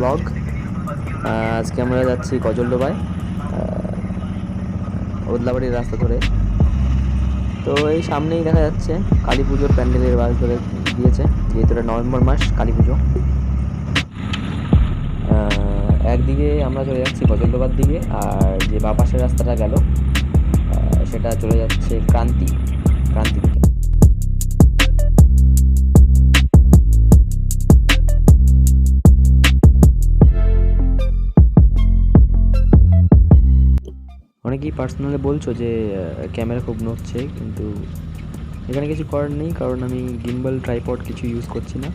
Blog. আজকে আমরা যাচ্ছি গজলডোবায়, ওদলাবাড়ির রাস্তা ধরে। তো এই সামনেই দেখা যাচ্ছে কালী পুজোর প্যান্ডেলের বাস ধরে দিয়েছে, যেহেতু এটা নভেম্বর মাস, কালী পুজো। একদিকে আমরা চলে যাচ্ছি গজলডোবার দিকে, আর যে বাঁ পাশের রাস্তাটা গেল সেটা চলে যাচ্ছে ক্রান্তি দিকে। অনেকেই পার্সোনালি বলছো যে ক্যামেরা খুব নড়ছে, কিন্তু এখানে কিছু করার নেই, কারণ আমি গিম্বল ট্রাইপড কিছু ইউজ করছি না।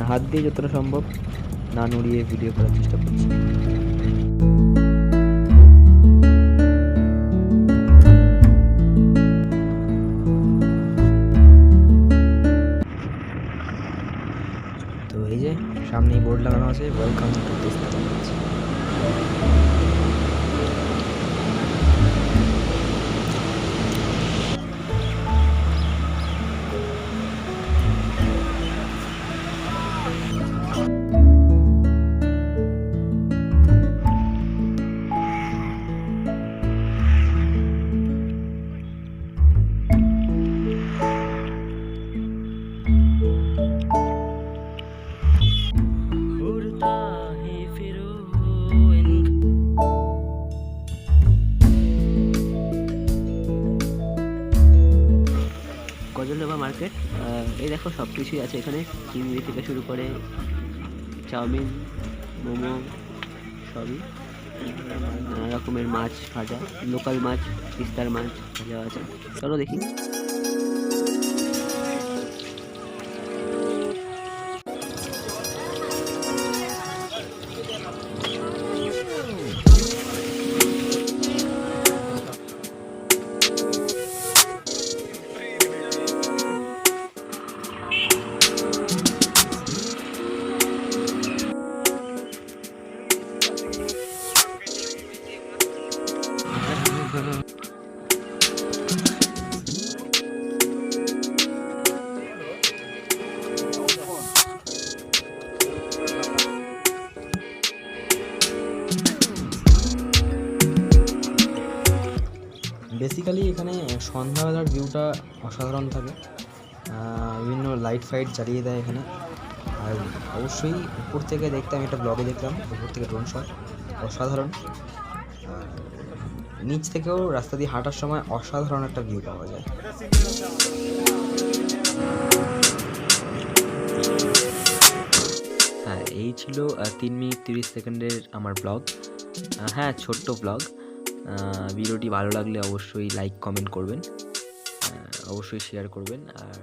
হাত দিয়ে যতটা সম্ভব না নড়িয়ে ভিডিও করার চেষ্টা করছি। তো এই যে সামনেই বোর্ড লাগানো আছে, welcome to Teesta college. Gajoldoba market, এই দেখো সব কিছুই আছে এখানে, চিংড়ি থেকে শুরু করে চাউমিন, মোমো, সবই। নানা রকমের মাছ ভাজা, লোকাল মাছ, তিস্তার মাছ ভাজা আছে। চলো দেখি। বেসিক্যালি এখানে সন্ধ্যাবেলার ভিউটা অসাধারণ থাকে, বিভিন্ন লাইট ফাইট জ্বালিয়ে দেয় এখানে। আর অবশ্যই উপর থেকে দেখতে, আমি একটা ব্লগে দেখলাম উপর থেকে ড্রোন শট, অসাধারণ। নিচ থেকেও রাস্তা দিয়ে হাঁটার সময় অসাধারণ একটা ভিউ পাওয়া যায়। হ্যাঁ, এই ছিল 3 মিনিট 30 সেকেন্ডের আমার ব্লগ। হ্যাঁ, ছোট্ট ব্লগ। ভিডিওটি ভালো লাগলে অবশ্যই লাইক কমেন্ট করবেন, অবশ্যই শেয়ার করবেন। আর